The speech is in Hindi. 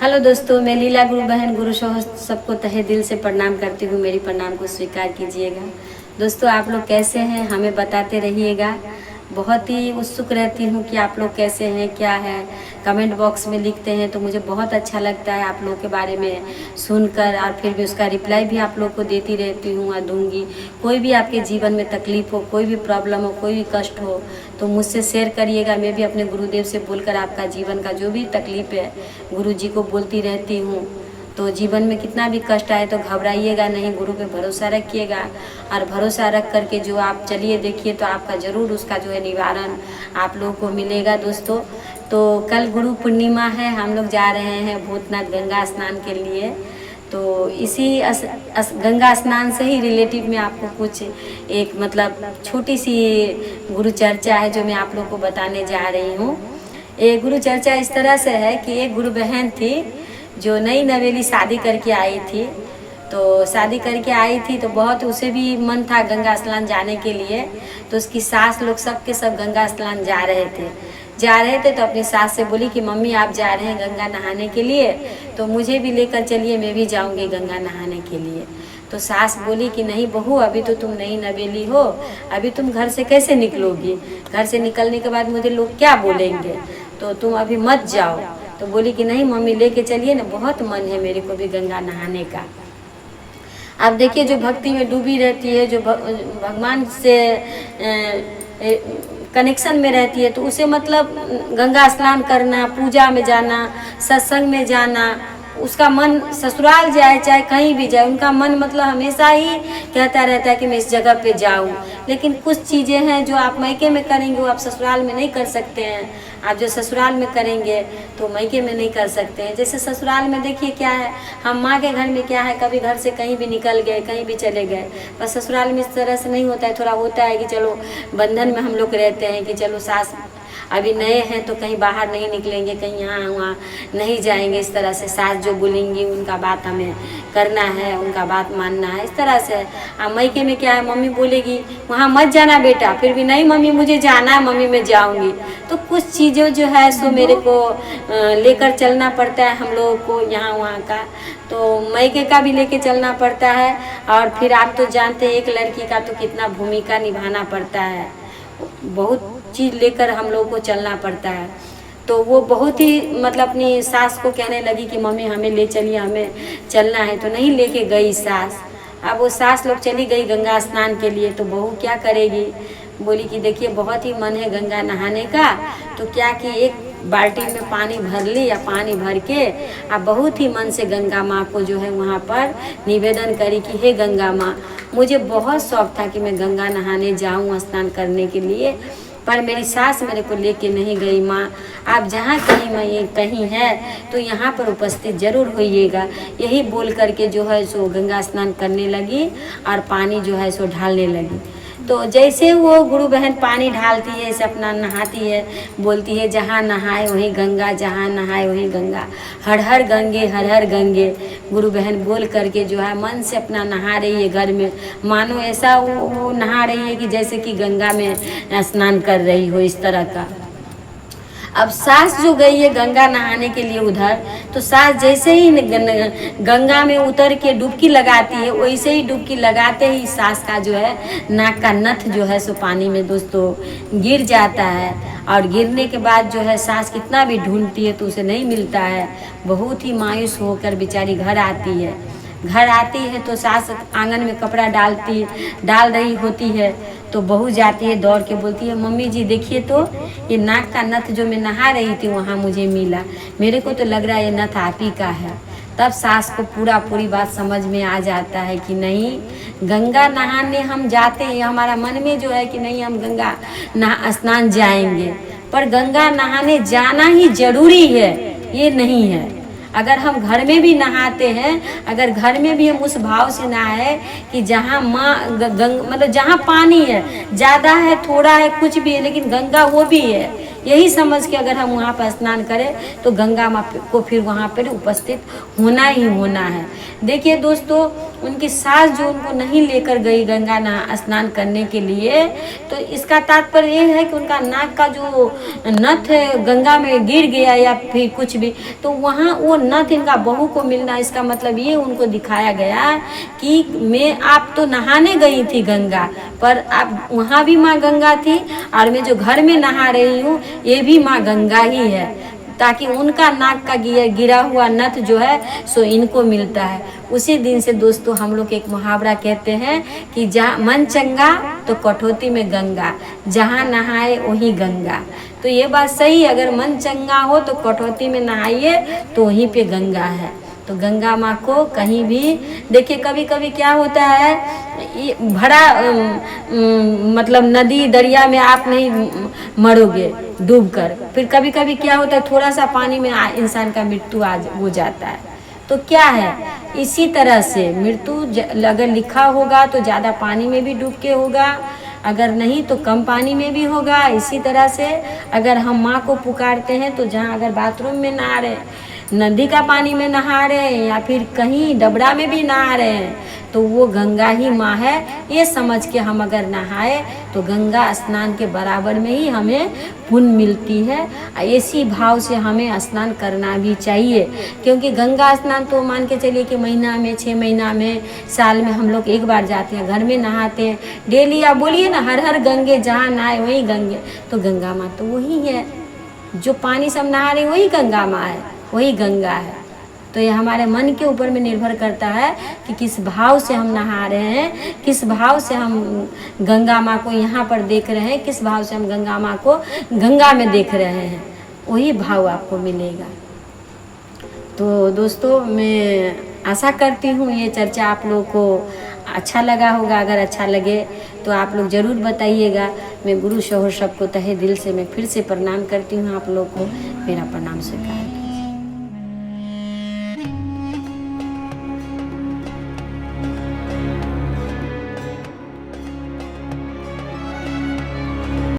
हेलो दोस्तों, मैं लीला गुरु बहन गुरु सबको तहे दिल से प्रणाम करती हूँ। मेरी प्रणाम को स्वीकार कीजिएगा। दोस्तों, आप लोग कैसे हैं हमें बताते रहिएगा। बहुत ही उत्सुक रहती हूँ कि आप लोग कैसे हैं, क्या है। कमेंट बॉक्स में लिखते हैं तो मुझे बहुत अच्छा लगता है आप लोग के बारे में सुनकर, और फिर भी उसका रिप्लाई भी आप लोग को देती रहती हूँ और दूंगी। कोई भी आपके जीवन में तकलीफ हो, कोई भी प्रॉब्लम हो, कोई भी कष्ट हो तो मुझसे शेयर करिएगा। मैं भी अपने गुरुदेव से बोलकर आपका जीवन का जो भी तकलीफ है गुरु जी को बोलती रहती हूँ। तो जीवन में कितना भी कष्ट आए तो घबराइएगा नहीं, गुरु पे भरोसा रखिएगा। और भरोसा रख करके जो आप चलिए देखिए तो आपका ज़रूर उसका जो है निवारण आप लोगों को मिलेगा। दोस्तों, तो कल गुरु पूर्णिमा है, हम लोग जा रहे हैं भूतनाथ गंगा स्नान के लिए। तो इसी गंगा स्नान से ही रिलेटिव में आपको कुछ एक मतलब छोटी सी गुरु चर्चा है जो मैं आप लोग को बताने जा रही हूँ। ये गुरु चर्चा इस तरह से है कि एक गुरु बहन थी जो नई नवेली शादी करके आई थी। तो शादी करके आई थी तो बहुत उसे भी मन था गंगा स्नान जाने के लिए। तो उसकी सास लोग सब के सब गंगा स्नान जा रहे थे तो अपनी सास से बोली कि मम्मी आप जा रहे हैं गंगा नहाने के लिए तो मुझे भी लेकर चलिए, मैं भी जाऊंगी गंगा नहाने के लिए। तो सास बोली कि नहीं बहू, अभी तो तुम नई नवेली हो, अभी तुम घर से कैसे निकलोगी, घर से निकलने के बाद मुझे लोग क्या बोलेंगे, तो तुम अभी मत जाओ। तो बोली कि नहीं मम्मी लेके चलिए ना, बहुत मन है मेरे को भी गंगा नहाने का। अब देखिए, जो भक्ति में डूबी रहती है, जो भगवान से कनेक्शन में रहती है, तो उसे मतलब गंगा स्नान करना, पूजा में जाना, सत्संग में जाना, उसका मन ससुराल जाए चाहे कहीं भी जाए, उनका मन मतलब हमेशा ही कहता रहता है कि मैं इस जगह पे जाऊं। लेकिन कुछ चीज़ें हैं जो आप मायके में करेंगे वो आप ससुराल में नहीं कर सकते हैं। आप जो ससुराल में करेंगे तो मायके में नहीं कर सकते हैं। जैसे ससुराल में देखिए क्या है, हम माँ के घर में क्या है, कभी घर से कहीं भी निकल गए, कहीं भी चले गए, पर ससुराल में इस तरह से नहीं होता है। थोड़ा होता है कि चलो बंधन में हम लोग रहते हैं कि चलो सास अभी नए हैं तो कहीं बाहर नहीं निकलेंगे, कहीं यहाँ वहाँ नहीं जाएंगे। इस तरह से सास जो बोलेंगी उनका बात हमें करना है, उनका बात मानना है, इस तरह से। अब मायके में क्या है, मम्मी बोलेगी वहाँ मत जाना बेटा, फिर भी नहीं मम्मी मुझे जाना है, मम्मी मैं जाऊँगी। तो कुछ चीज़ें जो है सो मेरे को लेकर चलना पड़ता है हम लोगों को यहाँ वहाँ का, तो मायके का भी लेके चलना पड़ता है। और फिर आप तो जानते हैं एक लड़की का तो कितना भूमिका निभाना पड़ता है, बहुत चीज़ लेकर हम लोग को चलना पड़ता है। तो वो बहुत ही मतलब अपनी सास को कहने लगी कि मम्मी हमें ले चलिए, हमें चलना है। तो नहीं लेके गई सास। अब वो सास लोग चली गई गंगा स्नान के लिए, तो बहू क्या करेगी, बोली कि देखिए बहुत ही मन है गंगा नहाने का। तो क्या कि एक बाल्टी में पानी भर ली या पानी भर के अब बहुत ही मन से गंगा माँ को जो है वहाँ पर निवेदन करी कि हे गंगा माँ, मुझे बहुत शौक था कि मैं गंगा नहाने जाऊँ स्नान करने के लिए, पर मेरी सास मेरे को लेके नहीं गई। माँ आप जहाँ कहीं मैं कहीं है तो यहाँ पर उपस्थित जरूर होइएगा। यही बोल करके जो है सो गंगा स्नान करने लगी और पानी जो है सो ढालने लगी। तो जैसे वो गुरु बहन पानी ढालती है, ऐसे अपना नहाती है, बोलती है जहाँ नहाए वहीं गंगा, जहाँ नहाए वहीं गंगा, हर हर गंगे। गुरु बहन बोल करके जो है मन से अपना नहा रही है घर में, मानो ऐसा वो नहा रही है कि जैसे कि गंगा में स्नान कर रही हो, इस तरह का। अब सास जो गई है गंगा नहाने के लिए उधर, तो सास जैसे ही गंगा में उतर के डुबकी लगाती है, वैसे ही डुबकी लगाते ही सास का जो है नाक का नथ जो है सो पानी में दोस्तों गिर जाता है। और गिरने के बाद जो है सास कितना भी ढूंढती है तो उसे नहीं मिलता है। बहुत ही मायूस होकर बेचारी घर आती है तो सास आंगन में कपड़ा डाल रही होती है। तो बहू जाती है दौड़ के बोलती है मम्मी जी देखिए तो ये नाक का नथ जो मैं नहा रही थी वहाँ मुझे मिला, मेरे को तो लग रहा है ये नथ आप ही का है। तब सास को पूरी बात समझ में आ जाता है कि नहीं, गंगा नहाने हम जाते हैं, हमारा मन में जो है कि नहीं हम गंगा स्नान जाएंगे, पर गंगा नहाने जाना ही जरूरी है ये नहीं है। अगर हम घर में भी नहाते हैं, अगर घर में भी हम उस भाव से नहाए कि जहाँ माँ मतलब जहाँ पानी है, ज़्यादा है थोड़ा है कुछ भी है, लेकिन गंगा वो भी है, यही समझ के अगर हम वहाँ पर स्नान करें तो गंगा माँ को फिर वहाँ पर उपस्थित होना ही होना है। देखिए दोस्तों, उनकी सास जो उनको नहीं लेकर गई गंगा स्नान करने के लिए, तो इसका तात्पर्य ये है कि उनका नाक का जो नथ गंगा में गिर गया या फिर कुछ भी, तो वहाँ वो नथ इनका बहू को मिलना, इसका मतलब ये उनको दिखाया गया कि मैं आप तो नहाने गई थी गंगा, पर आप वहाँ भी माँ गंगा थी और मैं जो घर में नहा रही हूँ ये भी माँ गंगा ही है, ताकि उनका नाक का गिरा हुआ नथ जो है सो इनको मिलता है। उसी दिन से दोस्तों हम लोग एक मुहावरा कहते हैं कि जहाँ मन चंगा तो कठौती में गंगा, जहाँ नहाए वहीं गंगा। तो ये बात सही, अगर मन चंगा हो तो कठौती में नहाइए तो वहीं पे गंगा है। तो गंगा माँ को कहीं भी देखिए, कभी कभी क्या होता है, भरा मतलब नदी दरिया में आप नहीं मरोगे डूबकर, फिर कभी कभी क्या होता है थोड़ा सा पानी में इंसान का मृत्यु हो जाता है। तो क्या है, इसी तरह से मृत्यु अगर लिखा होगा तो ज़्यादा पानी में भी डूब के होगा, अगर नहीं तो कम पानी में भी होगा। इसी तरह से अगर हम माँ को पुकारते हैं तो जहाँ अगर बाथरूम में नहा रहे, नदी का पानी में नहा रहे हैं या फिर कहीं डबरा में भी नहा रहे हैं, तो वो गंगा ही माँ है। ये समझ के हम अगर नहाए तो गंगा स्नान के बराबर में ही हमें पुण्य मिलती है। इसी भाव से हमें स्नान करना भी चाहिए, क्योंकि गंगा स्नान तो मान के चलिए कि महीना में 6 महीना में साल में हम लोग एक बार जाते हैं, घर में नहाते हैं डेली। आप बोलिए ना हर हर गंगे जहाँ नहाए वही गंगे, तो गंगा माँ तो वही है, जो पानी सब नहा रहे वही गंगा माँ है, वही गंगा है। तो ये हमारे मन के ऊपर में निर्भर करता है कि किस भाव से हम नहा रहे हैं, किस भाव से हम गंगा माँ को यहाँ पर देख रहे हैं, किस भाव से हम गंगा माँ को गंगा में देख रहे हैं, वही भाव आपको मिलेगा। तो दोस्तों, मैं आशा करती हूँ ये चर्चा आप लोगों को अच्छा लगा होगा। अगर अच्छा लगे तो आप लोग ज़रूर बताइएगा। मैं गुरु शोहर सबको तहे दिल से मैं फिर से प्रणाम करती हूँ। आप लोग को मेरा प्रणाम स्वीकार।